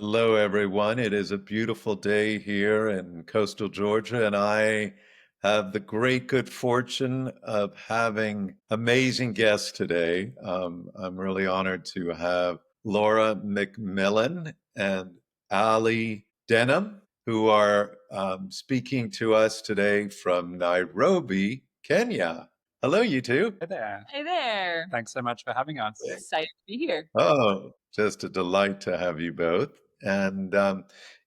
Hello, everyone. It is a beautiful day here in coastal Georgia, and I have the great good fortune of having amazing guests today. I'm really honored to have Laura McMillan and Ali Denim, who are speaking to us today from Nairobi, Kenya. Hello, you two. Hey there. Hey there. Thanks so much for having us. Excited to be here. Oh, just a delight to have you both. And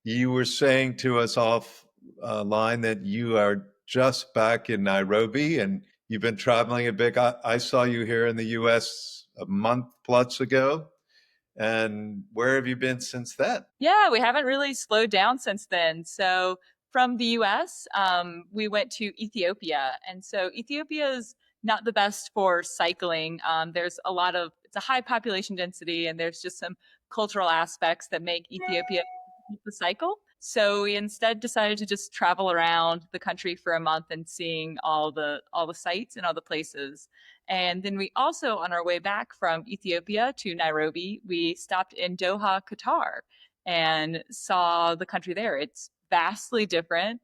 you were saying to us off line that you are just back in Nairobi and you've been traveling a bit. I saw you here in the US a month plus ago. And where have you been since then? Yeah, we haven't really slowed down since then. So from the US, we went to Ethiopia. And so Ethiopia is not the best for cycling. There's a lot of, it's a high population density, and there's just some cultural aspects that make Ethiopia difficult to cycle. So we instead decided to just travel around the country for a month and seeing all the sites and all the places. And then we also, on our way back from Ethiopia to Nairobi, we stopped in Doha, Qatar, and saw the country there. It's vastly different,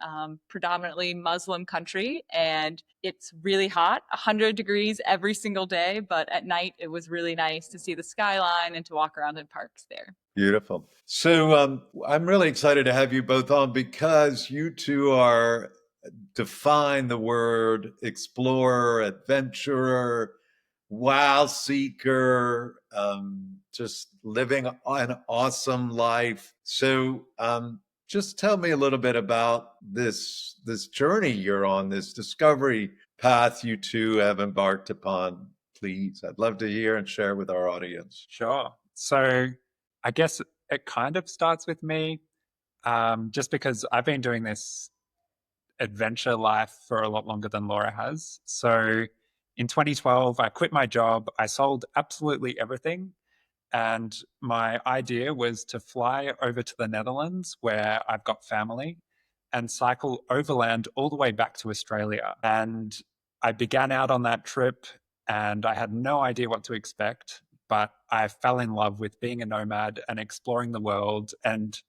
predominantly Muslim country, and it's really hot, 100 degrees every single day. But at night, it was really nice to see the skyline and to walk around in parks there. Beautiful. So I'm really excited to have you both on because you two are define the word explorer, adventurer, wow seeker, just living an awesome life. So just tell me a little bit about this journey you're on, this discovery path you two have embarked upon, please. I'd love to hear and share with our audience. Sure. So I guess it kind of starts with me, just because I've been doing this adventure life for a lot longer than Laura has. So in 2012, I quit my job. I sold absolutely everything. And my idea was to fly over to the Netherlands, where I've got family, and cycle overland all the way back to Australia. And I began out on that trip and I had no idea what to expect, but I fell in love with being a nomad and exploring the world and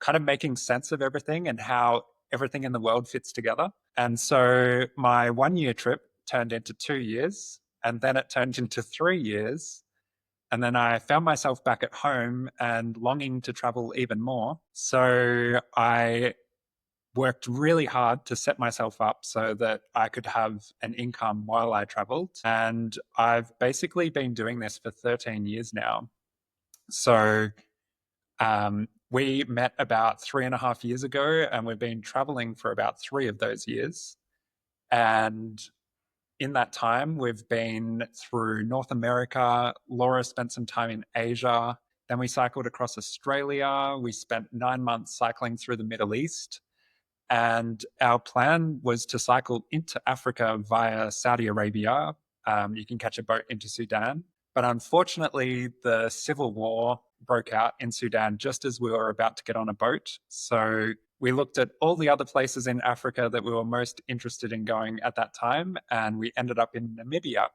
kind of making sense of everything and how everything in the world fits together. And so my 1 year trip turned into 2 years, and then it turned into 3 years. And then I found myself back at home and longing to travel even more. So I worked really hard to set myself up so that I could have an income while I traveled. And I've basically been doing this for 13 years now. So we met about 3.5 years ago, and we've been traveling for about 3 of those years. And in that time, we've been through North America. Laura spent some time in Asia. Then we cycled across Australia. We spent 9 months cycling through the Middle East. And our plan was to cycle into Africa via Saudi Arabia. You can catch a boat into Sudan. But unfortunately, the civil war broke out in Sudan just as we were about to get on a boat. So we looked at all the other places in Africa that we were most interested in going at that time, and we ended up in Namibia.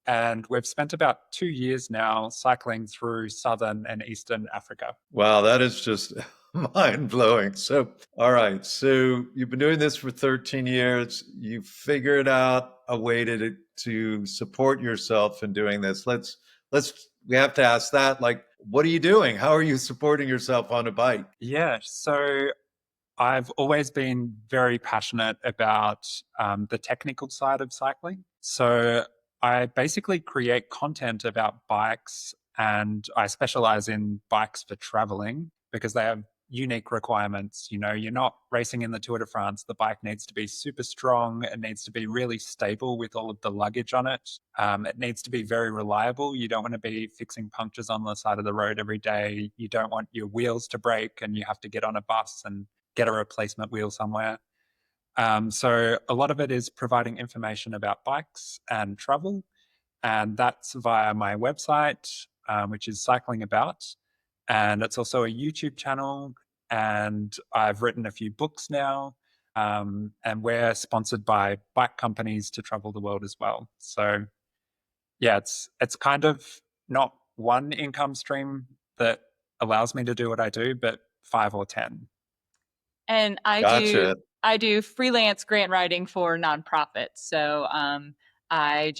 And we've spent about 2 years now cycling through southern and eastern Africa. Wow, that is just mind blowing. So, all right. So you've been doing this for 13 years. You figured out a way to support yourself in doing this. We have to ask that. Like, what are you doing? How are you supporting yourself on a bike? Yeah, so I've always been very passionate about the technical side of cycling. So I basically create content about bikes, and I specialize in bikes for traveling because they have unique requirements. You know, you're not racing in the Tour de France. The bike needs to be super strong. It needs to be really stable with all of the luggage on it. It needs to be very reliable. You don't want to be fixing punctures on the side of the road every day. You don't want your wheels to break and you have to get on a bus and get a replacement wheel somewhere. So a lot of it is providing information about bikes and travel, and that's via my website, which is Cycling About, and it's also a YouTube channel, and I've written a few books now, and we're sponsored by bike companies to travel the world as well. So yeah, it's kind of not one income stream that allows me to do what I do, but 5 or 10. And Gotcha. I do freelance grant writing for nonprofits. So I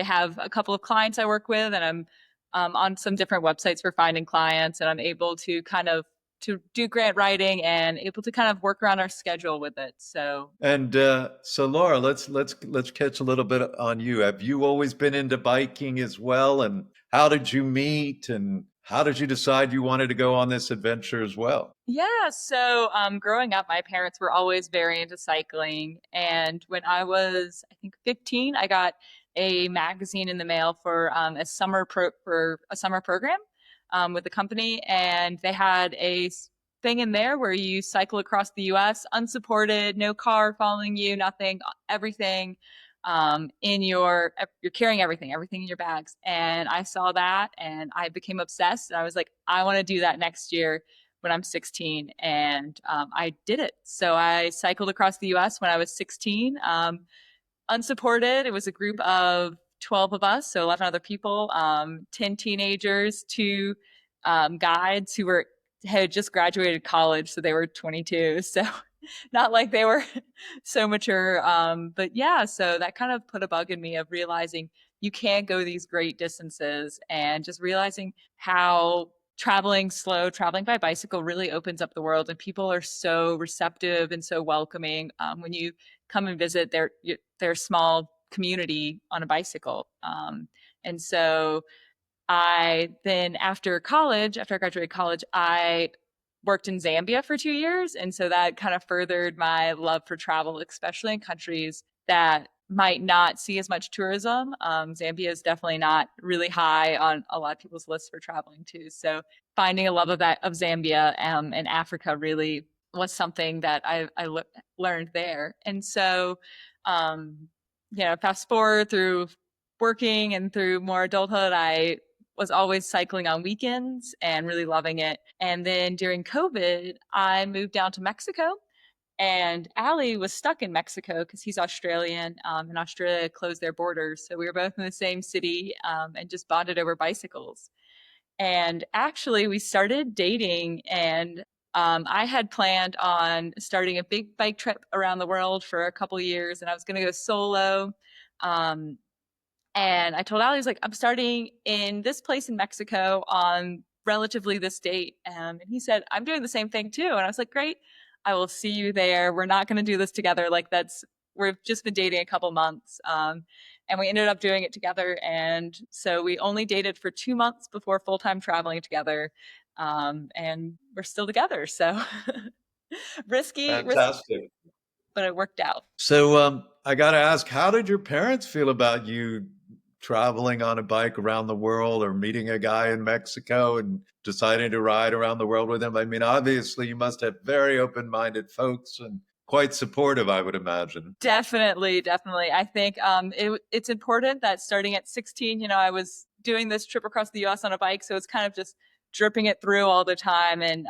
have a couple of clients I work with, and I'm on some different websites for finding clients, and I'm able to kind of to do grant writing and able to kind of work around our schedule with it. So And so, Laura, let's catch a little bit on you. Have you always been into biking as well? And how did you meet? And how did you decide you wanted to go on this adventure as well? yeah, so growing up, my parents were always very into cycling. And when I was, I think, 15, I got a magazine in the mail for for a summer program with the company, and they had thing in there where you cycle across the U.S. unsupported, no car following you, nothing, everything you're carrying everything in your bags. And I saw that, and I became obsessed. And I was like, I want to do that next year when I'm 16. And I did it. So I cycled across the US when I was 16, unsupported. It was a group of 12 of us, so 11 other people, 10 teenagers, two guides who had just graduated college, so they were 22. So not like they were so mature. But yeah, so that kind of put a bug in me of realizing you can't go these great distances, and just realizing how traveling by bicycle really opens up the world, and people are so receptive and so welcoming when you come and visit their small community on a bicycle. And so I then after I graduated college, I worked in Zambia for 2 years. And so that kind of furthered my love for travel, especially in countries that might not see as much tourism. Zambia is definitely not really high on a lot of people's lists for traveling to. So finding a love of Zambia and Africa really was something that I learned there. And so, fast forward through working and through more adulthood, I was always cycling on weekends and really loving it. And then during COVID, I moved down to Mexico, and Ali was stuck in Mexico because he's Australian, and Australia closed their borders. So we were both in the same city, and just bonded over bicycles. And actually, we started dating, and I had planned on starting a big bike trip around the world for a couple years, and I was going to go solo. Um, and I told Ali, I was like, I'm starting in this place in Mexico on relatively this date. And he said, I'm doing the same thing too. And I was like, great, I will see you there. We're not going to do this together. We've just been dating a couple months. And we ended up doing it together. And so we only dated for 2 months before full time traveling together. And we're still together. So risky, Fantastic. but it worked out. So I got to ask, how did your parents feel about you traveling on a bike around the world or meeting a guy in Mexico and deciding to ride around the world with him? I mean, obviously, you must have very open-minded folks and quite supportive, I would imagine. Definitely, definitely. I think it's important that starting at 16, I was doing this trip across the US on a bike. So it's kind of just dripping it through all the time, and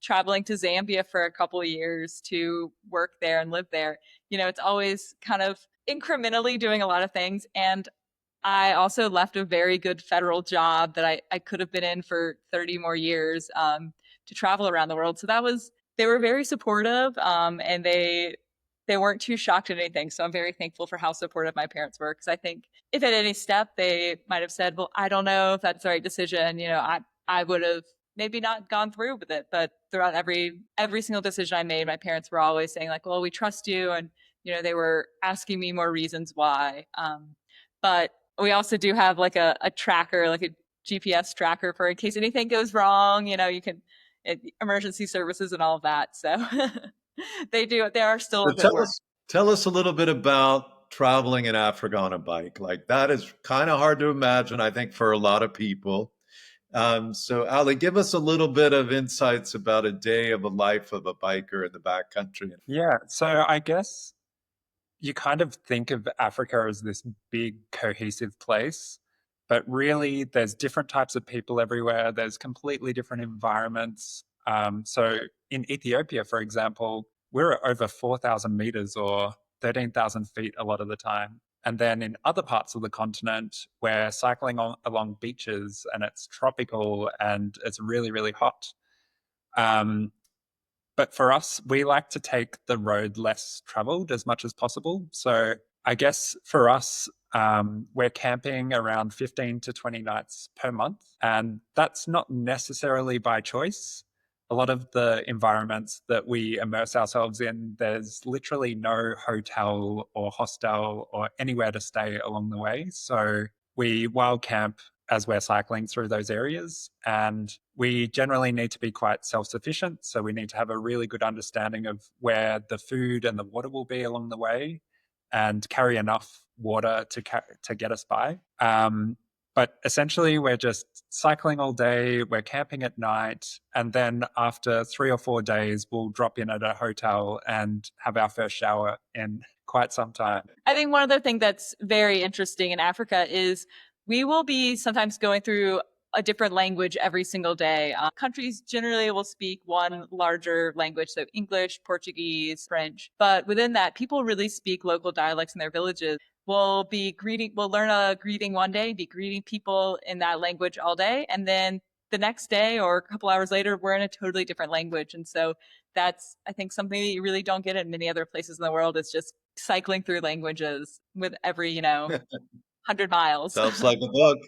traveling to Zambia for a couple of years to work there and live there. It's always kind of incrementally doing a lot of things. And I also left a very good federal job that I could have been in for 30 more years to travel around the world. So they were very supportive, and they weren't too shocked at anything. So I'm very thankful for how supportive my parents were, because I think if at any step they might have said, well, I don't know if that's the right decision, I would have maybe not gone through with it. But throughout every single decision I made, my parents were always saying like, well, we trust you. And, they were asking me more reasons why. But we also do have like a tracker, like a GPS tracker for in case anything goes wrong, you can emergency services and all of that. So they are still So a bit worse. tell us a little bit about traveling in Africa on a bike. Like that is kind of hard to imagine, I think, for a lot of people. So Ali, give us a little bit of insights about a day of a life of a biker in the backcountry. Yeah, so I guess you kind of think of Africa as this big cohesive place, but really there's different types of people everywhere. There's completely different environments. So in Ethiopia, for example, we're at over 4,000 meters or 13,000 feet a lot of the time. And then in other parts of the continent, we're cycling along beaches and it's tropical and it's really, really hot. But for us, we like to take the road less traveled as much as possible. So I guess for us, we're camping around 15 to 20 nights per month. And that's not necessarily by choice. A lot of the environments that we immerse ourselves in, there's literally no hotel or hostel or anywhere to stay along the way. So we wild camp as we're cycling through those areas. And we generally need to be quite self-sufficient. So we need to have a really good understanding of where the food and the water will be along the way and carry enough water to get us by. But essentially, we're just cycling all day, we're camping at night, and then after 3 or 4 days, we'll drop in at a hotel and have our first shower in quite some time. I think one other thing that's very interesting in Africa is we will be sometimes going through a different language every single day. Countries generally will speak one larger language, so English, Portuguese, French. But within that, people really speak local dialects in their villages. We'll learn a greeting one day, be greeting people in that language all day. And then the next day or a couple hours later, we're in a totally different language. And so that's, I think, something that you really don't get in many other places in the world is just cycling through languages with every, 100 miles. Sounds like a book.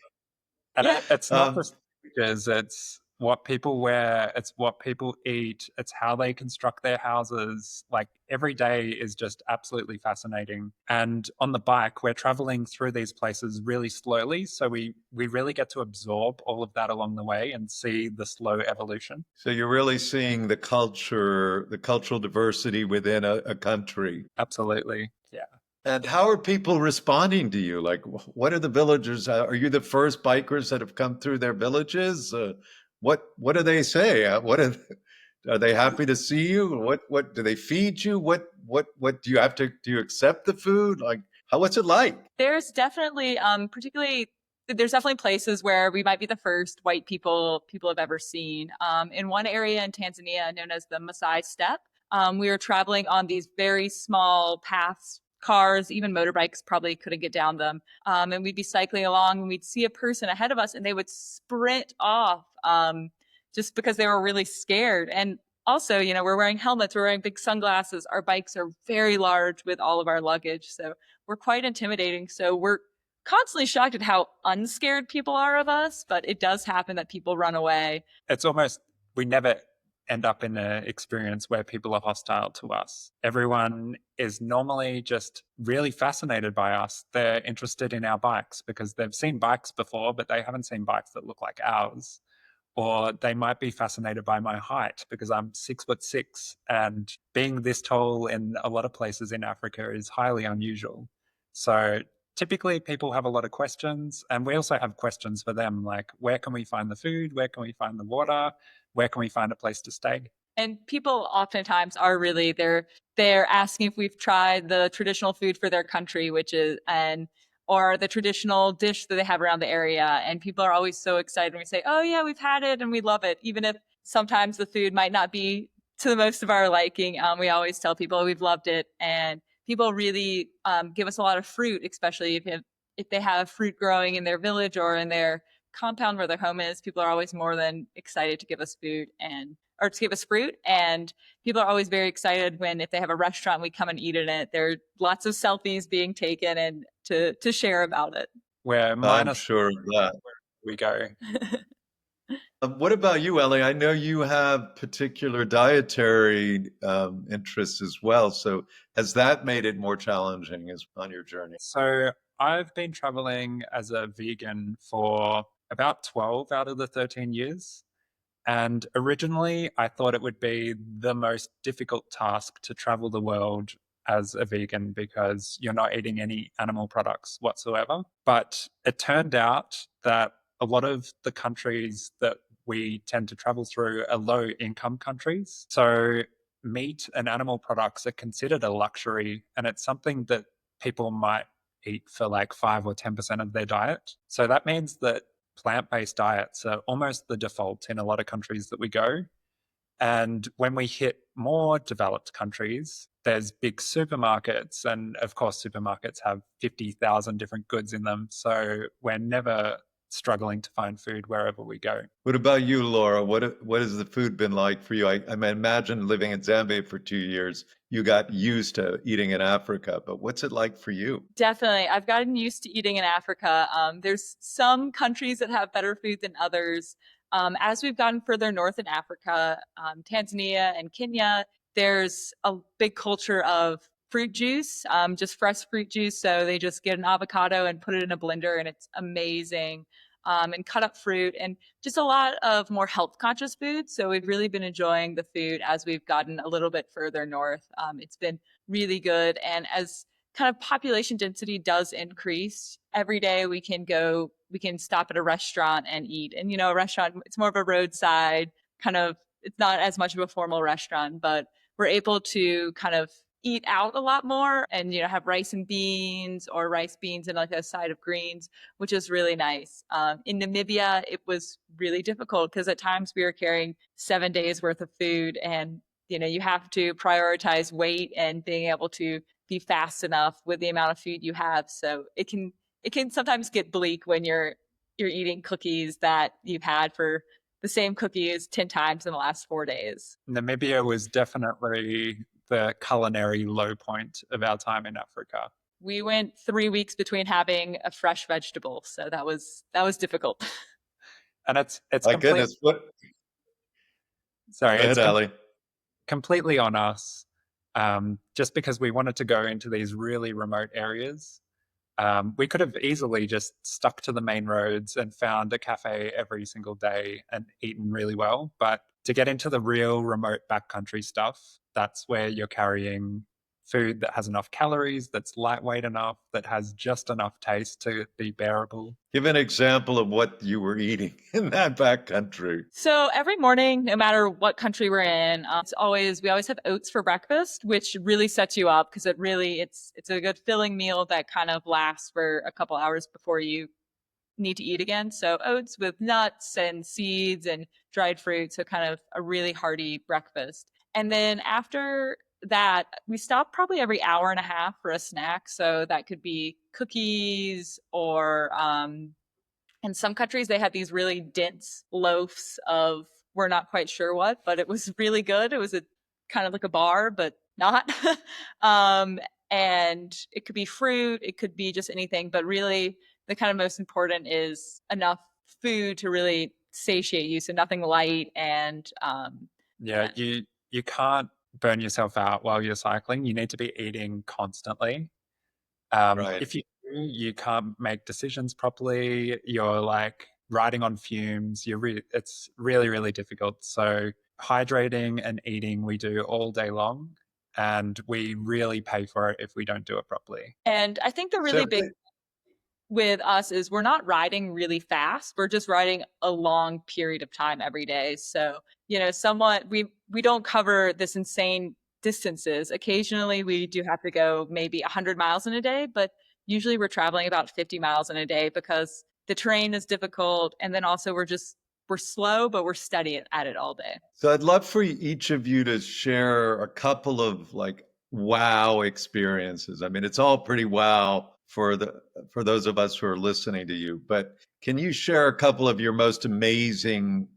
And Yeah. it's not just languages, it's what people wear, it's what people eat, it's how they construct their houses. Like every day is just absolutely fascinating. And on the bike, we're traveling through these places really slowly. So we really get to absorb all of that along the way and see the slow evolution. So you're really seeing the cultural diversity within a country. Absolutely. Yeah. And how are people responding to you? Like, what are the villagers? Are you the first bikers that have come through their villages? What do they say? Are they happy to see you? What do they feed you? What do you have to do? You accept the food? Like, what's it like? There's definitely, there's definitely places where we might be the first white people have ever seen. In one area in Tanzania known as the Maasai Steppe, we were traveling on these very small paths. Cars, even motorbikes probably couldn't get down them. And we'd be cycling along and we'd see a person ahead of us and they would sprint off just because they were really scared. And also, we're wearing helmets, we're wearing big sunglasses. Our bikes are very large with all of our luggage. So we're quite intimidating. So we're constantly shocked at how unscared people are of us, but it does happen that people run away. It's almost, we never end up in an experience where people are hostile to us. Everyone is normally just really fascinated by us. They're interested in our bikes because they've seen bikes before, but they haven't seen bikes that look like ours. Or they might be fascinated by my height because I'm 6'6", and being this tall in a lot of places in Africa is highly unusual. So typically people have a lot of questions, and we also have questions for them, like where can we find the food? Where can we find the water? Where can we find a place to stay? And people oftentimes are really, they're asking if we've tried the traditional food for their country, or the traditional dish that they have around the area. And people are always so excited when we say, oh yeah, we've had it and we love it. Even if sometimes the food might not be to the most of our liking, we always tell people we've loved it. And people really give us a lot of fruit, especially if they have fruit growing in their village or in their compound where their home is. People are always more than excited to give us fruit, and people are always very excited when, if they have a restaurant, we come and eat in it. There are lots of selfies being taken and to share about it. Where I'm sure of that. We go. What about you, Ellie? I know you have particular dietary interests as well. So has that made it more challenging on your journey? So I've been traveling as a vegan for about 12 out of the 13 years. And originally, I thought it would be the most difficult task to travel the world as a vegan because you're not eating any animal products whatsoever. But it turned out that a lot of the countries that we tend to travel through are low income countries. So meat and animal products are considered a luxury, and it's something that people might eat for like 5 or 10% of their diet. So that means that plant-based diets are almost the default in a lot of countries that we go. And when we hit more developed countries, there's big supermarkets. And of course, supermarkets have 50,000 different goods in them. So we're never struggling to find food wherever we go. What about you, Laura? What has the food been like for you? I mean, imagine living in Zambia for 2 years. You got used to eating in Africa, but what's it like for you? Definitely. I've gotten used to eating in Africa. There's some countries that have better food than others. As we've gotten further north in Africa, Tanzania and Kenya, there's a big culture of fruit juice, just fresh fruit juice. So they just get an avocado and put it in a blender, and it's amazing. And cut up fruit and just a lot of more health conscious food. So we've really been enjoying the food as we've gotten a little bit further north. It's been really good. And as kind of population density does increase, every day we can stop at a restaurant and eat. And, a restaurant, it's more of a roadside kind of, it's not as much of a formal restaurant, but we're able to kind of eat out a lot more and, have rice and beans or rice beans and like a side of greens, which is really nice. In Namibia, it was really difficult because at times we were carrying 7 days worth of food, and, you have to prioritize weight and being able to be fast enough with the amount of food you have. So it can sometimes get bleak when you're eating cookies that you've had for the same cookies 10 times in the last 4 days. Namibia was definitely the culinary low point of our time in Africa. We went 3 weeks between having a fresh vegetable, so that was difficult. And it's My goodness, what? Sorry, Go ahead, Ali. Completely on us. Just because we wanted to go into these really remote areas. We could have easily just stuck to the main roads and found a cafe every single day and eaten really well. But to get into the real remote backcountry stuff, that's where you're carrying food that has enough calories, that's lightweight enough, that has just enough taste to be bearable. Give an example of what you were eating in that backcountry. So every morning, no matter what country we're in, we always have oats for breakfast, which really sets you up because it's a good filling meal that kind of lasts for a couple hours before you need to eat again. So oats with nuts and seeds and dried fruit, so kind of a really hearty breakfast. And then after that, we stop probably every hour and a half for a snack. So that could be cookies or in some countries they had these really dense loaves of, we're not quite sure what, but it was really good. It was a kind of like a bar, but not. And it could be fruit, it could be just anything, but really the kind of most important is enough food to really satiate you. So nothing light and you can't burn yourself out while you're cycling. You need to be eating constantly. Right. If you do, you can't make decisions properly. You're like riding on fumes. It's really, really difficult. So hydrating and eating we do all day long, and we really pay for it if we don't do it properly. And I think the really big with us is we're not riding really fast. We're just riding a long period of time every day. So, somewhat we don't cover this insane distances. Occasionally we do have to go maybe 100 miles in a day, but usually we're traveling about 50 miles in a day because the terrain is difficult. And then also we're slow, but we're steady at it all day. So I'd love for each of you to share a couple of like wow experiences. I mean, it's all pretty wow for those of us who are listening to you, but can you share a couple of your most amazing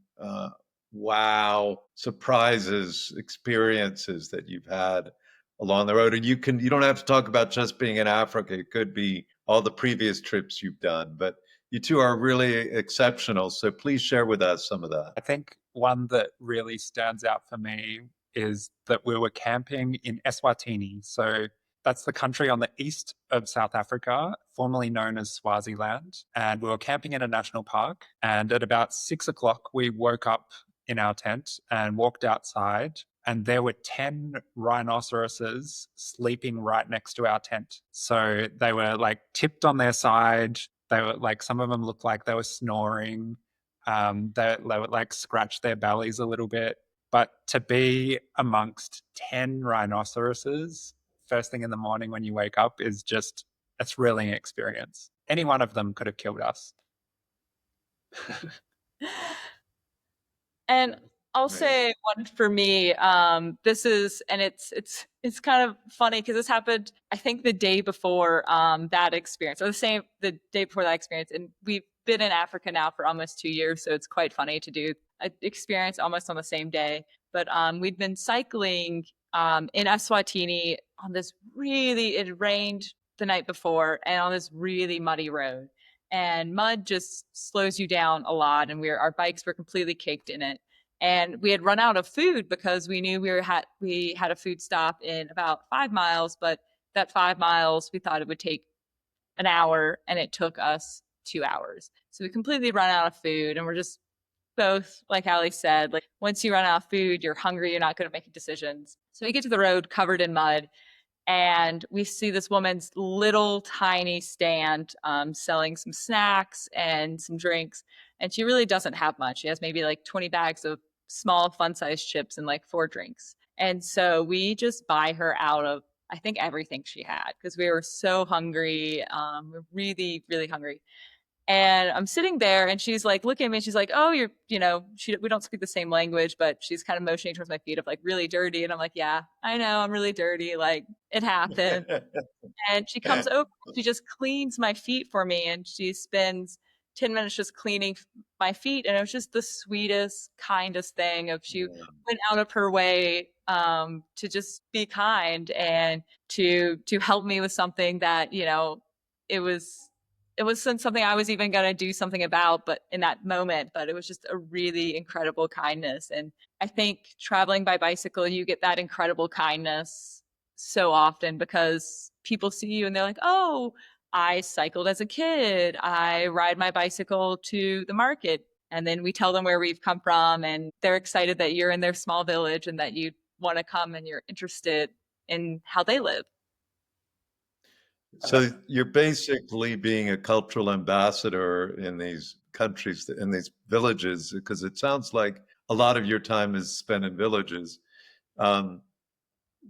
wow surprises, experiences that you've had along the road? And you don't have to talk about just being in Africa. It could be all the previous trips you've done, but you two are really exceptional. So please share with us some of that. I think one that really stands out for me is that we were camping in Eswatini. So that's the country on the east of South Africa, formerly known as Swaziland. And we were camping in a national park. And at about 6 o'clock, we woke up in our tent and walked outside. And there were 10 rhinoceroses sleeping right next to our tent. So they were like tipped on their side. They were like, some of them looked like they were snoring. They would like scratch their bellies a little bit. But to be amongst 10 rhinoceroses first thing in the morning when you wake up is just a thrilling experience. Any one of them could have killed us. And I'll Amazing. say one for me. This is, and it's kind of funny because this happened, I think, the day before that experience, or the day before that experience. And we've been in Africa now for almost 2 years, so it's quite funny to do an experience almost on the same day. But we'd been cycling in Eswatini on this really, it rained the night before, and on this really muddy road. And mud just slows you down a lot, and our bikes were completely caked in it, and we had run out of food because we knew we had a food stop in about 5 miles, but that 5 miles we thought it would take an hour, and it took us 2 hours. So we completely run out of food, and we're just both, like Ali said, like once you run out of food, you're hungry, you're not good at making decisions. So we get to the road covered in mud, and we see this woman's little tiny stand selling some snacks and some drinks, and she really doesn't have much. She has maybe like 20 bags of small fun-sized chips and like 4 drinks, and so we just buy her out of, I think, everything she had because we were so hungry. We're really, really hungry. And I'm sitting there, and she's like looking at me, and she's like, "Oh, we don't speak the same language, but she's kind of motioning towards my feet of like really dirty." And I'm like, "Yeah, I know, I'm really dirty. Like it happened." And she comes over, she just cleans my feet for me, and she spends 10 minutes just cleaning my feet. And it was just the sweetest, kindest thing of she went out of her way to just be kind and to help me with something that, it was it wasn't something I was even going to do something about, but in that moment, but it was just a really incredible kindness. And I think traveling by bicycle, you get that incredible kindness so often because people see you and they're like, "Oh, I cycled as a kid. I ride my bicycle to the market." And then we tell them where we've come from, and they're excited that you're in their small village and that you want to come and you're interested in how they live. So you're basically being a cultural ambassador in these countries, in these villages, because it sounds like a lot of your time is spent in villages. Um,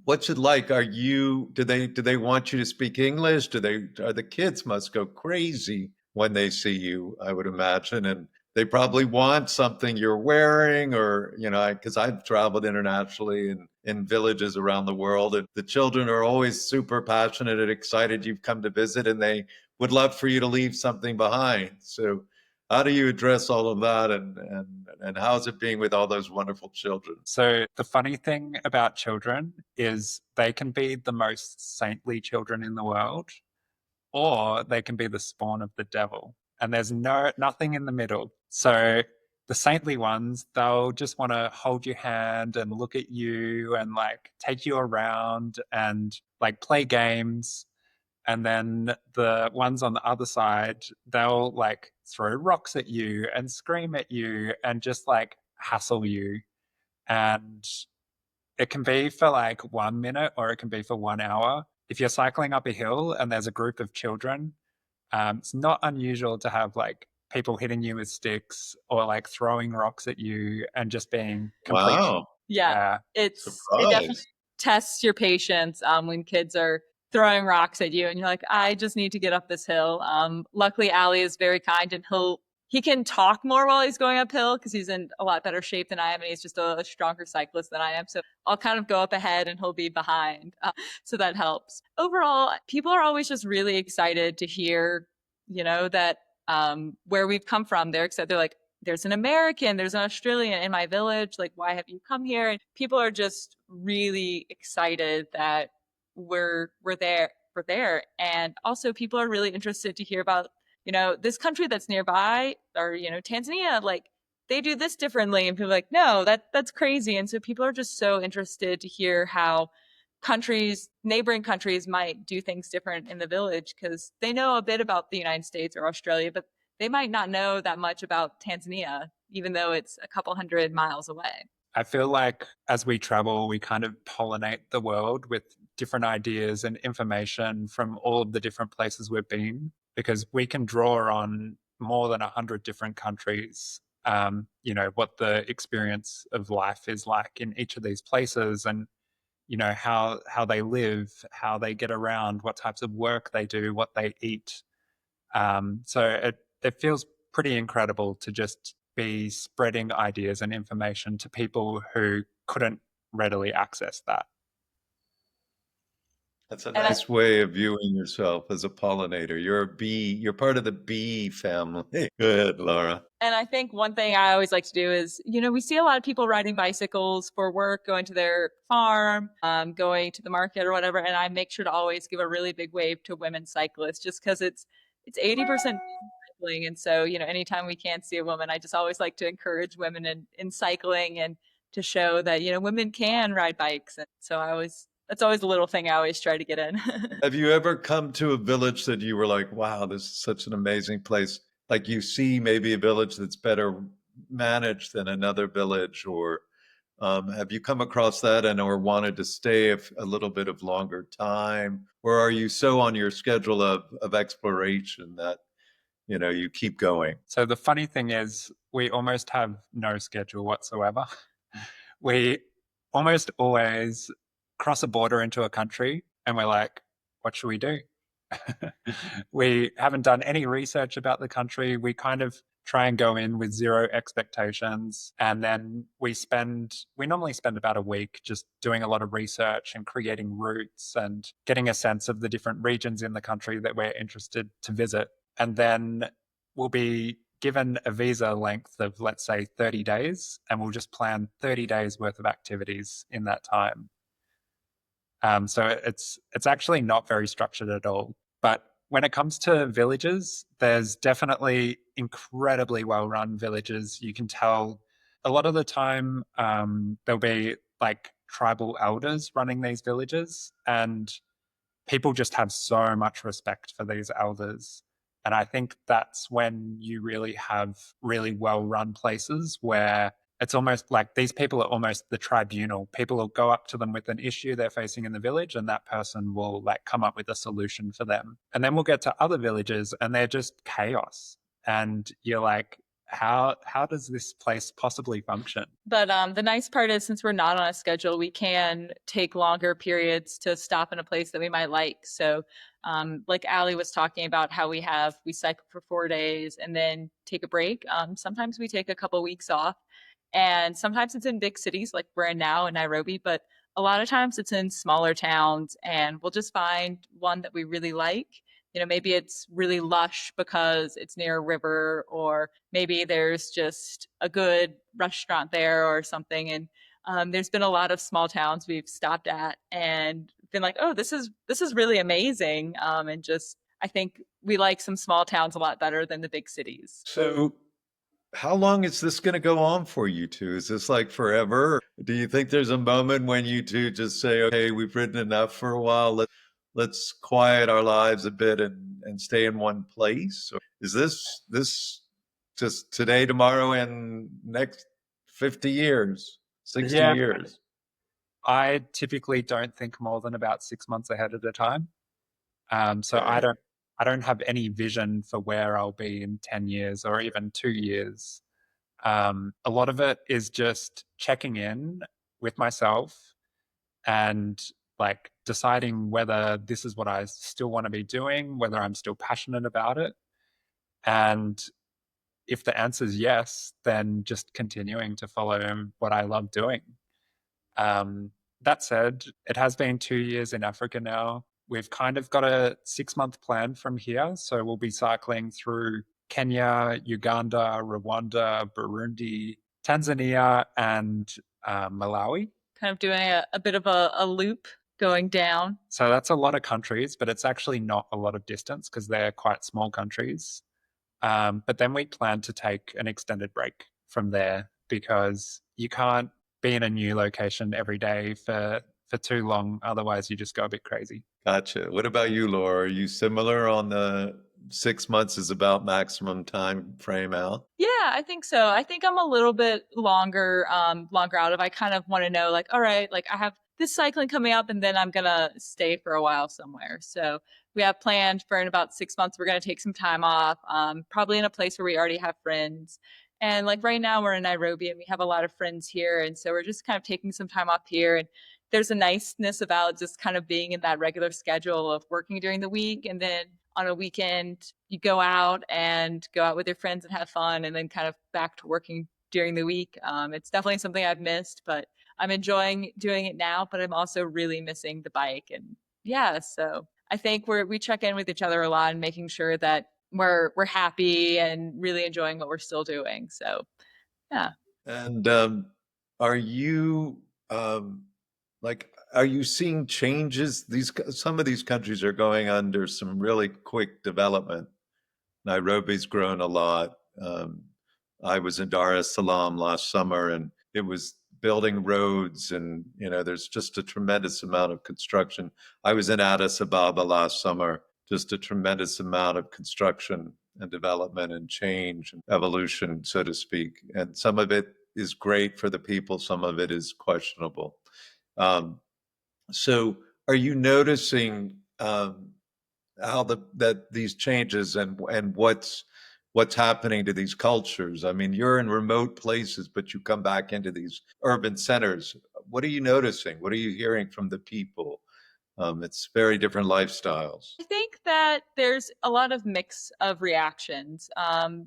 what's it like? Do they want you to speak English? Are the kids must go crazy when they see you, I would imagine, and they probably want something you're wearing, or because I've traveled internationally and in villages around the world, and the children are always super passionate and excited you've come to visit, and they would love for you to leave something behind. So how do you address all of that, and how's it being with all those wonderful children? So the funny thing about children is they can be the most saintly children in the world, or they can be the spawn of the devil. And there's nothing in the middle. So the saintly ones, they'll just want to hold your hand and look at you and like take you around and like play games. And then the ones on the other side, they'll like throw rocks at you and scream at you and just like hassle you. And it can be for like 1 minute or it can be for 1 hour. If you're cycling up a hill and there's a group of children, it's not unusual to have like people hitting you with sticks or like throwing rocks at you and just being complete. Wow, Yeah, Yeah. it definitely surprise. tests your patience when kids are throwing rocks at you and you're like, "I just need to get up this hill." Luckily, Ali is very kind, and he can talk more while he's going uphill because he's in a lot better shape than I am, and he's just a stronger cyclist than I am. So I'll kind of go up ahead and he'll be behind. So that helps. Overall, people are always just really excited to hear, that where we've come from. They're excited. They're like, "There's an American, there's an Australian in my village. Like, why have you come here?" And people are just really excited that we're there. We're there. And also people are really interested to hear about, this country that's nearby, or, Tanzania, like they do this differently. And people are like, "No, that's crazy." And so people are just so interested to hear how neighboring countries might do things different in the village because they know a bit about the United States or Australia, but they might not know that much about Tanzania, even though it's a couple 100 miles away. I feel like as we travel, we kind of pollinate the world with different ideas and information from all of the different places we've been, because we can draw on more than 100 different countries, what the experience of life is like in each of these places, and how they live, how they get around, what types of work they do, what they eat. So it feels pretty incredible to just be spreading ideas and information to people who couldn't readily access that. That's a And I, nice way of viewing yourself as a pollinator. You're a bee. You're part of the bee family. Go ahead, Laura. and I think one thing I always like to do is, we see a lot of people riding bicycles for work, going to their farm, going to the market or whatever, and I make sure to always give a really big wave to women cyclists, just because it's 80% cycling, and so anytime we can see a woman, I just always like to encourage women in cycling and to show that women can ride bikes, and so that's always a little thing I always try to get in. Have you ever come to a village that you were like, wow, this is such an amazing place? Like you see maybe a village that's better managed than another village, or have you come across that and or wanted to stay a little bit of longer time? Or are you so on your schedule of exploration that, you keep going? So the funny thing is, we almost have no schedule whatsoever. We almost always cross a border into a country and we're like, what should we do? We haven't done any research about the country. We kind of try and go in with zero expectations. And then we normally spend about a week just doing a lot of research and creating routes and getting a sense of the different regions in the country that we're interested to visit. And then we'll be given a visa length of, let's say, 30 days, and we'll just plan 30 days worth of activities in that time. So it's actually not very structured at all. But when it comes to villages, there's definitely incredibly well-run villages. You can tell a lot of the time there'll be like tribal elders running these villages, and people just have so much respect for these elders. And I think that's when you really have really well-run places where it's almost like these people are almost the tribunal. People will go up to them with an issue they're facing in the village, and that person will like come up with a solution for them. And then we'll get to other villages and they're just chaos. And you're like, how does this place possibly function? But the nice part is, since we're not on a schedule, we can take longer periods to stop in a place that we might like. So like Allie was talking about, how we cycle for 4 days and then take a break. Sometimes we take a couple weeks off, and sometimes it's in big cities like we're in now in Nairobi, but a lot of times it's in smaller towns, and we'll just find one that we really like. Maybe it's really lush because it's near a river, or maybe there's just a good restaurant there or something. And there's been a lot of small towns we've stopped at and been like, oh, this is really amazing. And just, I think we like some small towns a lot better than the big cities. So how long is this going to go on for you two? Is this like forever? Do you think there's a moment when you two just say, okay, we've ridden enough for a while. Let's quiet our lives a bit and stay in one place? Or is this just today, tomorrow, and next 50 years, 60 Yeah. years? I typically don't think more than about 6 months ahead at a time. So Okay. I don't have any vision for where I'll be in 10 years or even 2 years. A lot of it is just checking in with myself and like deciding whether this is what I still want to be doing, whether I'm still passionate about it. And if the answer is yes, then just continuing to follow what I love doing. That said, it has been 2 years in Africa now. We've kind of got a 6-month plan from here. So we'll be cycling through Kenya, Uganda, Rwanda, Burundi, Tanzania, and Malawi. Kind of doing a bit of a loop going down. So that's a lot of countries, but it's actually not a lot of distance because they're quite small countries. But then we plan to take an extended break from there, because you can't be in a new location every day for too long. Otherwise, you just go a bit crazy. Gotcha. What about you, Laura? Are you similar on the 6 months is about maximum time frame out? Yeah, I think so. I think I'm a little bit longer out of. I kind of want to know, like, all right, like I have this cycling coming up and then I'm gonna stay for a while somewhere. So we have planned for, in about 6 months, we're gonna take some time off, probably in a place where we already have friends. And like right now we're in Nairobi and we have a lot of friends here. And so we're just kind of taking some time off here. And there's a niceness about just kind of being in that regular schedule of working during the week and then on a weekend, you go out with your friends and have fun, and then kind of back to working during the week. It's definitely something I've missed, but I'm enjoying doing it now. But I'm also really missing the bike, and yeah, so I think we check in with each other a lot and making sure that we're happy and really enjoying what we're still doing. So yeah. And are you are you seeing changes? Some of these countries are going under some really quick development. Nairobi's grown a lot. I was in Dar es Salaam last summer, and it was building roads, and there's just a tremendous amount of construction. I was in Addis Ababa last summer, just a tremendous amount of construction and development and change and evolution, so to speak. And some of it is great for the people, some of it is questionable. Um, so, are you noticing how that these changes and what's happening to these cultures? I mean, you're in remote places, but you come back into these urban centers. What are you noticing? What are you hearing from the people? It's very different lifestyles. I think that there's a lot of mix of reactions.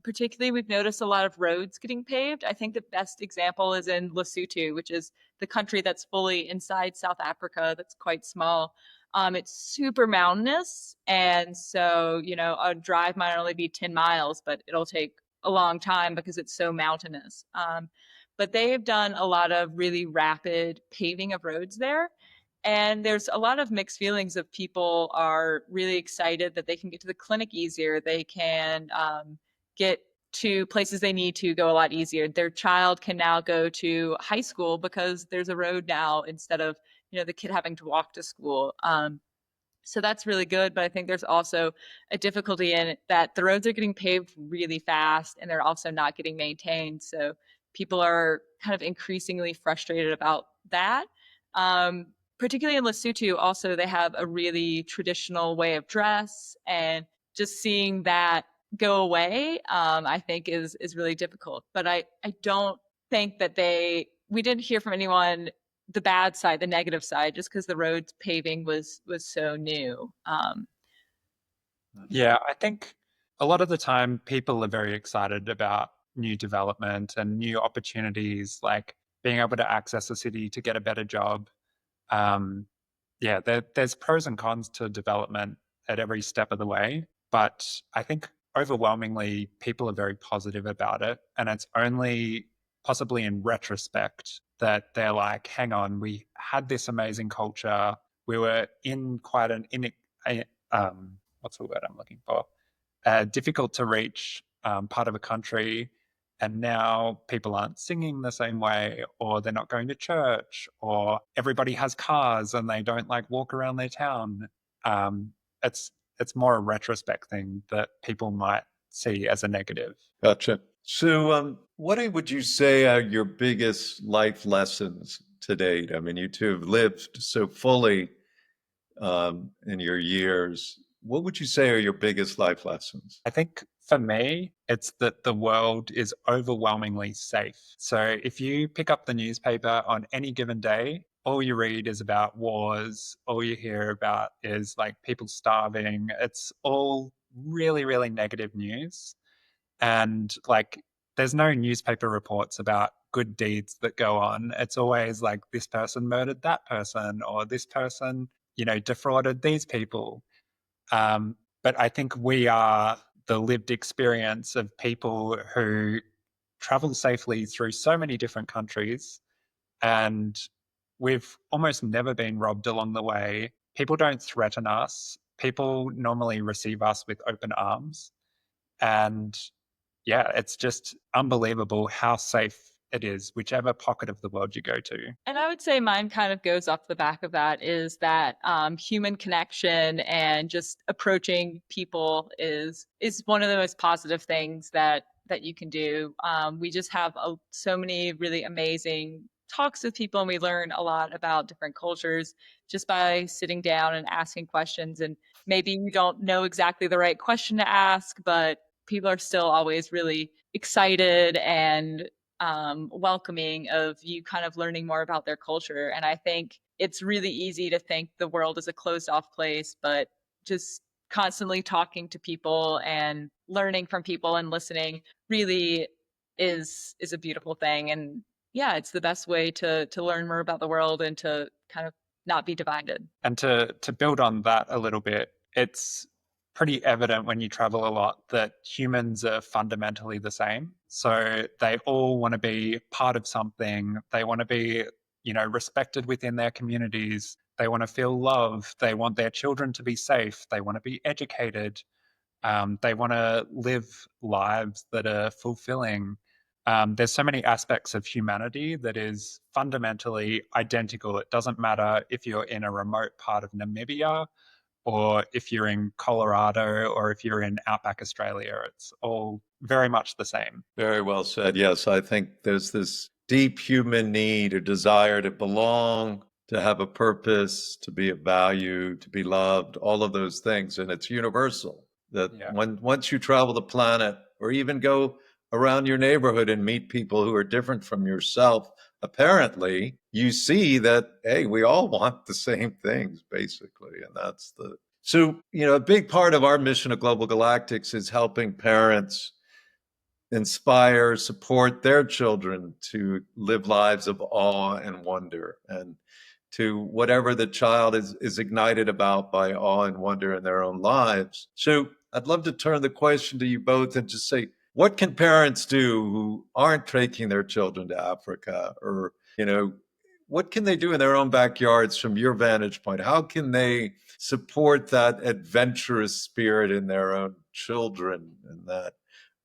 Particularly, we've noticed a lot of roads getting paved. I think the best example is in Lesotho, which is the country that's fully inside South Africa, that's quite small. It's super mountainous. And so, a drive might only be 10 miles, but it'll take a long time because it's so mountainous. But they have done a lot of really rapid paving of roads there. And there's a lot of mixed feelings of people are really excited that they can get to the clinic easier. They can get to places they need to go a lot easier. Their child can now go to high school because there's a road now instead of, the kid having to walk to school. So that's really good. But I think there's also a difficulty in it that the roads are getting paved really fast and they're also not getting maintained. So people are kind of increasingly frustrated about that. Particularly in Lesotho, also, they have a really traditional way of dress. And just seeing that go away, I think is really difficult. But I don't think that we didn't hear from anyone the bad side, the negative side, just because the road paving was so new. Yeah, I think a lot of the time people are very excited about new development and new opportunities, like being able to access a city to get a better job. Um, yeah, there's pros and cons to development at every step of the way, but I think overwhelmingly people are very positive about it. And it's only possibly in retrospect that they're like, hang on, we had this amazing culture. We were in quite what's the word I'm looking for? Difficult to reach part of a country. And now people aren't singing the same way, or they're not going to church, or everybody has cars and they don't like walk around their town. Um, it's it's more a retrospect thing that people might see as a negative. Gotcha. So, what would you say are your biggest life lessons to date? I mean, you two have lived so fully in your years. What would you say are your biggest life lessons? I think for me, it's that the world is overwhelmingly safe. So if you pick up the newspaper on any given day, all you read is about wars, all you hear about is like people starving. It's all really, really negative news. And like, there's no newspaper reports about good deeds that go on. It's always like this person murdered that person, or this person, defrauded these people. But I think we are the lived experience of people who travel safely through so many different countries, and we've almost never been robbed along the way. People don't threaten us. People normally receive us with open arms. And yeah, it's just unbelievable how safe it is, whichever pocket of the world you go to. And I would say mine kind of goes off the back of that is that human connection and just approaching people is one of the most positive things that you can do. We just have so many really amazing talks with people, and we learn a lot about different cultures just by sitting down and asking questions. And maybe you don't know exactly the right question to ask, but people are still always really excited and welcoming of you kind of learning more about their culture. And I think it's really easy to think the world is a closed off place, but just constantly talking to people and learning from people and listening really is a beautiful thing. And yeah, it's the best way to learn more about the world and to kind of not be divided. And to build on that a little bit, it's pretty evident when you travel a lot that humans are fundamentally the same. So they all want to be part of something. They want to be, respected within their communities. They want to feel love. They want their children to be safe. They want to be educated. They want to live lives that are fulfilling. There's so many aspects of humanity that is fundamentally identical. It doesn't matter if you're in a remote part of Namibia or if you're in Colorado or if you're in outback Australia. It's all very much the same. Very well said. Yes, I think there's this deep human need or desire to belong, to have a purpose, to be of value, to be loved, all of those things. And it's universal that Yeah. once you travel the planet or even go around your neighborhood and meet people who are different from yourself, apparently you see that, hey, we all want the same things, basically. And that's so, a big part of our mission at Global Galactics is helping parents inspire, support their children to live lives of awe and wonder, and to whatever the child is ignited about by awe and wonder in their own lives. So I'd love to turn the question to you both and just say, what can parents do who aren't taking their children to Africa? Or, what can they do in their own backyards from your vantage point? How can they support that adventurous spirit in their own children and that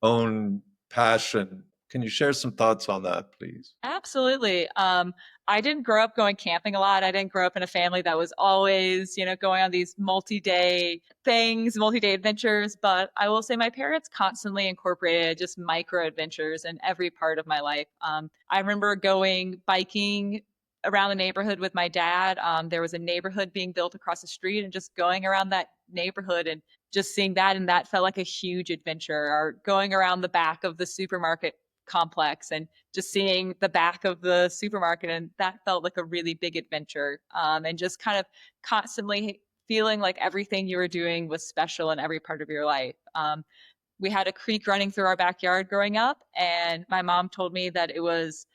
own passion? Can you share some thoughts on that, please? Absolutely. I didn't grow up going camping a lot. I didn't grow up in a family that was always, going on these multi-day things, multi-day adventures. But I will say my parents constantly incorporated just micro adventures in every part of my life. I remember going biking around the neighborhood with my dad. There was a neighborhood being built across the street and just going around that neighborhood and just seeing that. And that felt like a huge adventure. Or going around the back of the supermarket complex and just seeing the back of the supermarket, and that felt like a really big adventure, and just kind of constantly feeling like everything you were doing was special in every part of your life. We had a creek running through our backyard growing up, and my mom told me that it was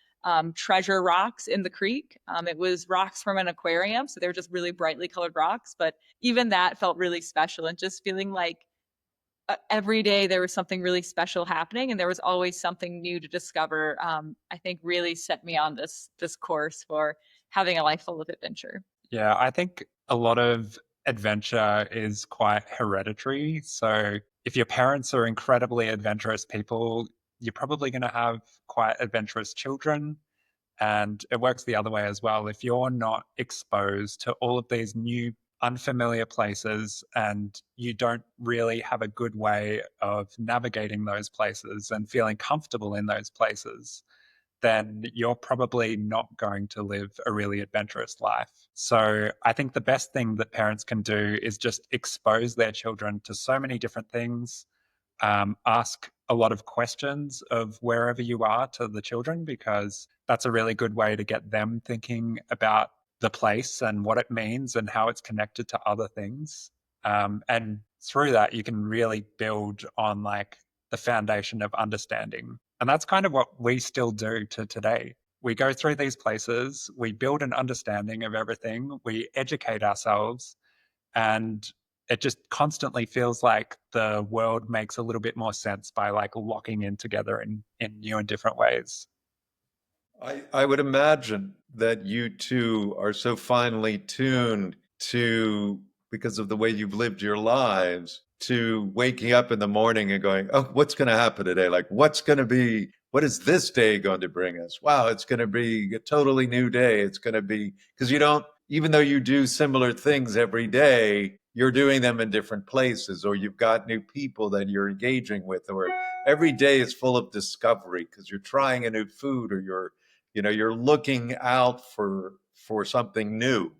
treasure rocks in the creek. It was rocks from an aquarium, so they were just really brightly colored rocks, but even that felt really special, and just feeling like every day there was something really special happening and there was always something new to discover. I think really set me on this course for having a life full of adventure. Yeah, I think a lot of adventure is quite hereditary. So if your parents are incredibly adventurous people, you're probably going to have quite adventurous children. And it works the other way as well. If you're not exposed to all of these new, unfamiliar places and you don't really have a good way of navigating those places and feeling comfortable in those places, then you're probably not going to live a really adventurous life. So I think the best thing that parents can do is just expose their children to so many different things. Ask a lot of questions of wherever you are to the children, because that's a really good way to get them thinking about the place and what it means and how it's connected to other things. And through that, you can really build on like the foundation of understanding. And that's kind of what we still do to today. We go through these places, we build an understanding of everything, we educate ourselves, and it just constantly feels like the world makes a little bit more sense by like locking in together in new and different ways. I would imagine that you two are so finely tuned to, because of the way you've lived your lives, to waking up in the morning and going, oh, what's going to happen today? Like, what is this day going to bring us? Wow, it's going to be a totally new day. It's going to be, because you don't, even though you do similar things every day, you're doing them in different places, or you've got new people that you're engaging with, or every day is full of discovery because you're trying a new food, or you're looking out for something new,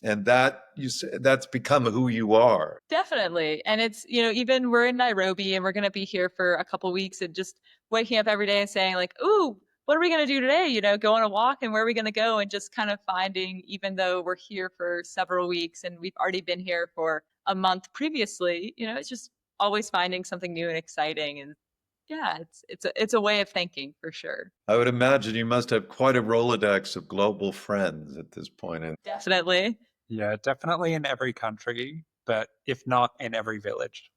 and that's become who you are. Definitely. And it's, even we're in Nairobi and we're going to be here for a couple weeks, and just waking up every day and saying like, ooh, what are we going to do today? Go on a walk, and where are we going to go? And just kind of finding, even though we're here for several weeks and we've already been here for a month previously, it's just always finding something new and exciting. And yeah, it's a way of thinking for sure. I would imagine you must have quite a Rolodex of global friends at this point. Definitely. Yeah, definitely in every country, but if not in every village.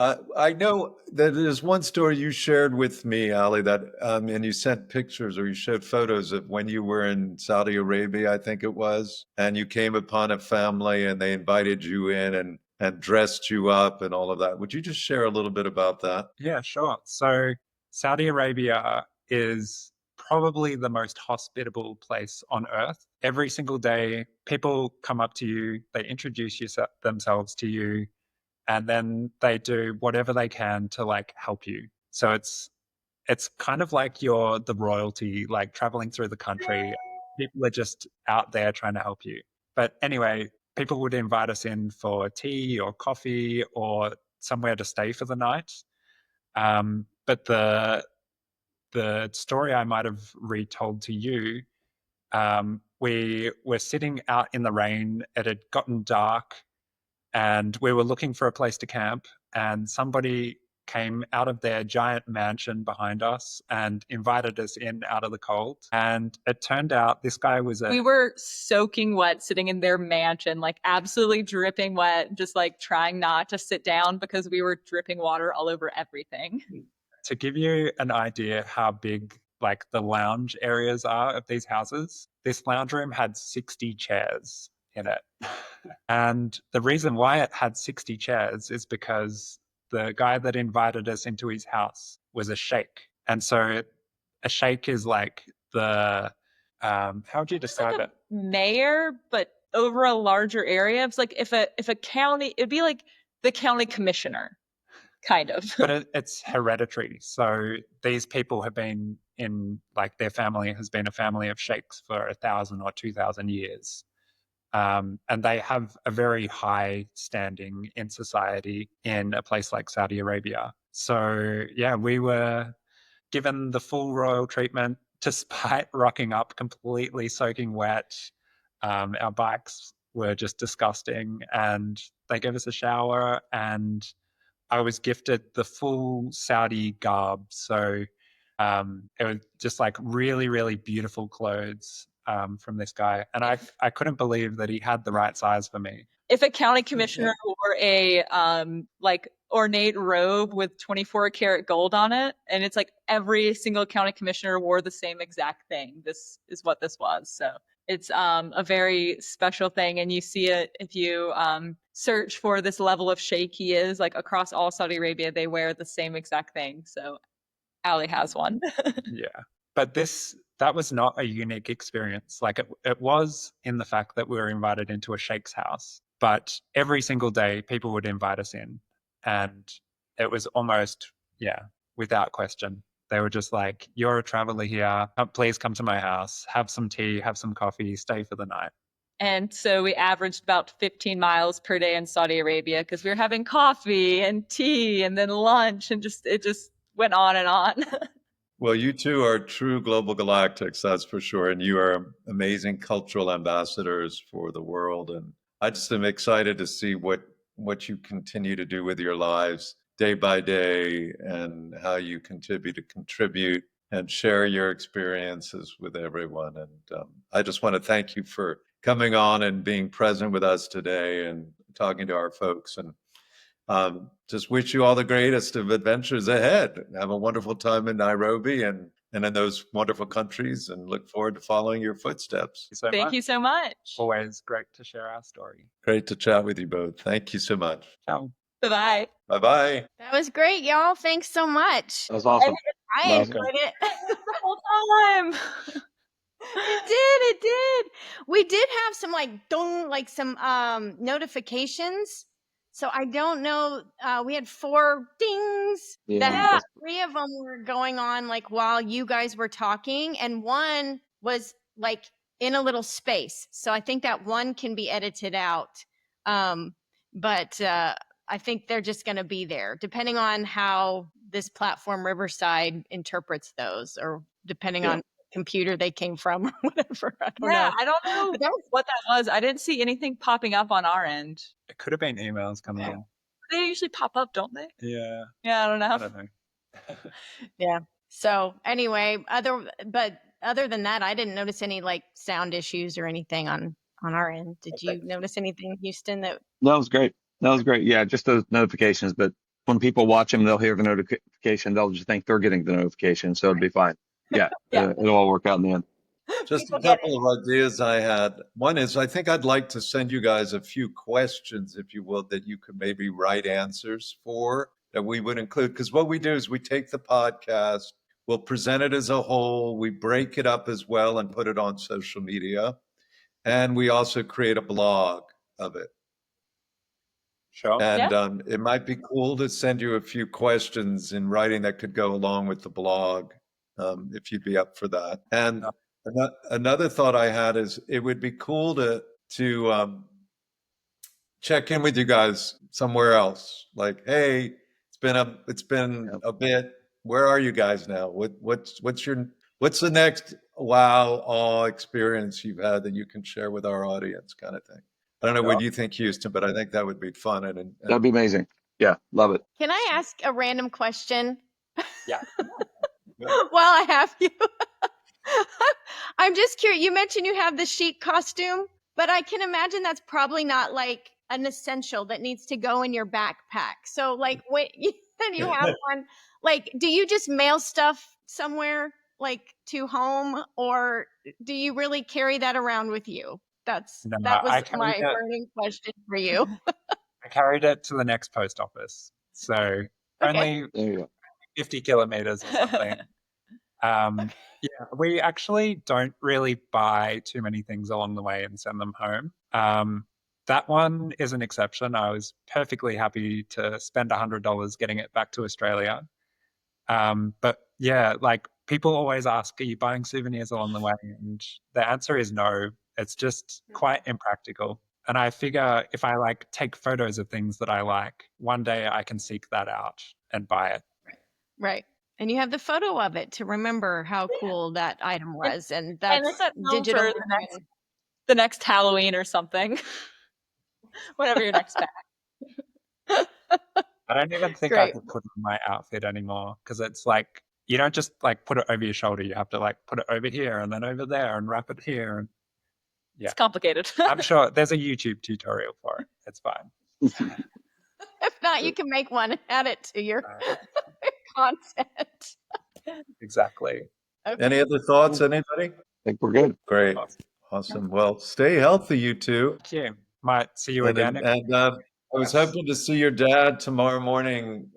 I know that there's one story you shared with me, Ali, that and you sent pictures or you showed photos of when you were in Saudi Arabia, I think it was, and you came upon a family and they invited you in and dressed you up and all of that. Would you just share a little bit about that? Yeah, sure. So Saudi Arabia is probably the most hospitable place on earth. Every single day, people come up to you, they introduce themselves to you, and then they do whatever they can to like help you. So it's kind of like you're the royalty, like traveling through the country. People are just out there trying to help you. But anyway, people would invite us in for tea or coffee or somewhere to stay for the night. But the story I might have retold to you, we were sitting out in the rain. It had gotten dark, and we were looking for a place to camp. And somebody came out of their giant mansion behind us and invited us in out of the cold. And it turned out this guy was We were soaking wet, sitting in their mansion, like absolutely dripping wet, just like trying not to sit down because we were dripping water all over everything. To give you an idea how big like the lounge areas are of these houses, this lounge room had 60 chairs in it. And the reason why it had 60 chairs is because the guy that invited us into his house was a sheikh. And so a sheikh is like the how would you describe like it? Mayor, but over a larger area. It's like if a county, it'd be like the county commissioner, kind of. But it's hereditary. So these people have been in, like, their family has been a family of sheikhs for 1,000 or 2,000 years. And they have a very high standing in society in a place like Saudi Arabia. So, yeah, we were given the full royal treatment despite rocking up completely soaking wet. Our bikes were just disgusting, and they gave us a shower, and I was gifted the full Saudi garb. So it was just like really, really beautiful clothes from this guy. And I couldn't believe that he had the right size for me. If a county commissioner wore a like ornate robe with 24 karat gold on it, and it's like every single county commissioner wore the same exact thing, this is what this was. So it's a very special thing, and you see it if you search for this level of sheikh he is. Like across all Saudi Arabia, they wear the same exact thing. So Ali has one. Yeah. But that was not a unique experience. Like it was in the fact that we were invited into a sheikh's house, but every single day people would invite us in, and it was almost, yeah, without question. They were just like, you're a traveler here. Please come to my house, have some tea, have some coffee, stay for the night. And so we averaged about 15 miles per day in Saudi Arabia because we were having coffee and tea and then lunch, and it just went on and on. Well, you two are true global galactics, that's for sure. And you are amazing cultural ambassadors for the world. And I just am excited to see what you continue to do with your lives day by day and how you continue to contribute and share your experiences with everyone. And I just want to thank you for coming on and being present with us today and talking to our folks. And just wish you all the greatest of adventures ahead. Have a wonderful time in Nairobi and in those wonderful countries, and look forward to following your footsteps. Thank you so much. Always great to share our story. Great to chat with you both. Thank you so much. Ciao. Bye-bye. Bye-bye. That was great, y'all. Thanks so much. That was awesome. I That was enjoyed it. The whole time. It did. We did have some some notifications. So I don't know. We had 4 dings. Yeah. 3 of them were going on like while you guys were talking, and one was like in a little space. So I think that one can be edited out. But I think they're just going to be there, depending on how this platform Riverside interprets those, or depending on computer they came from or whatever. I don't Yeah, know. I don't know But that was what that was. I didn't see anything popping up on our end. It could have been emails coming in. They usually pop up, don't they? Yeah, Yeah, I don't know. I don't know. yeah. So anyway, other than that, I didn't notice any like sound issues or anything on our end. Did you notice anything, Houston? That That was great. That was great. Yeah, just those notifications. But when people watch them, they'll hear the notification. They'll just think they're getting the notification, so it'll be fine. Yeah, Yeah. it'll all work out in the end. Just a People get couple of ideas I had. One is I think I'd like to send you guys a few questions, if you will, that you could maybe write answers for that we would include. Because what we do is we take the podcast, we'll present it as a whole, we break it up as well and put it on social media. And we also create a blog of it. Sure. And it might be cool to send you a few questions in writing that could go along with the blog, if you'd be up for that. And another thought I had is it would be cool to check in with you guys somewhere else. Like, hey, it's been a bit. Where are you guys now? What's the next awe experience you've had that you can share with our audience, kind of thing. I don't know what you think, Houston, but I think that would be fun and That'd be amazing. Yeah, love it. Can I ask a random question? Yeah. While I have you, I'm just curious. You mentioned you have the sheep costume, but I can imagine that's probably not like an essential that needs to go in your backpack. So, like, when you have one, like, do you just mail stuff somewhere, like to home, or do you really carry that around with you? That was my burning question for you. I carried it to the next post office, so only There you go. 50 kilometers or something. Yeah, we actually don't really buy too many things along the way and send them home. That one is an exception. I was perfectly happy to spend $100 getting it back to Australia. But yeah, like people always ask, are you buying souvenirs along the way? And the answer is no. It's just quite impractical. And I figure if I like take photos of things that I like, one day I can seek that out and buy it. Right. And you have the photo of it to remember how cool that item was. And that's it's at home digital. for the next Halloween or something. Whatever your next pack. I don't even think I could put it in my outfit anymore because it's like you don't just like put it over your shoulder. You have to like put it over here and then over there and wrap it here. And yeah, it's complicated. I'm sure there's a YouTube tutorial for it. It's fine. If not, you can make one and add it to your content. Exactly. Okay. Any other thoughts, anybody? I think we're good. Great. Awesome. Well, stay healthy, you two. Thank you. Might see you again. And I was hoping to see your dad tomorrow morning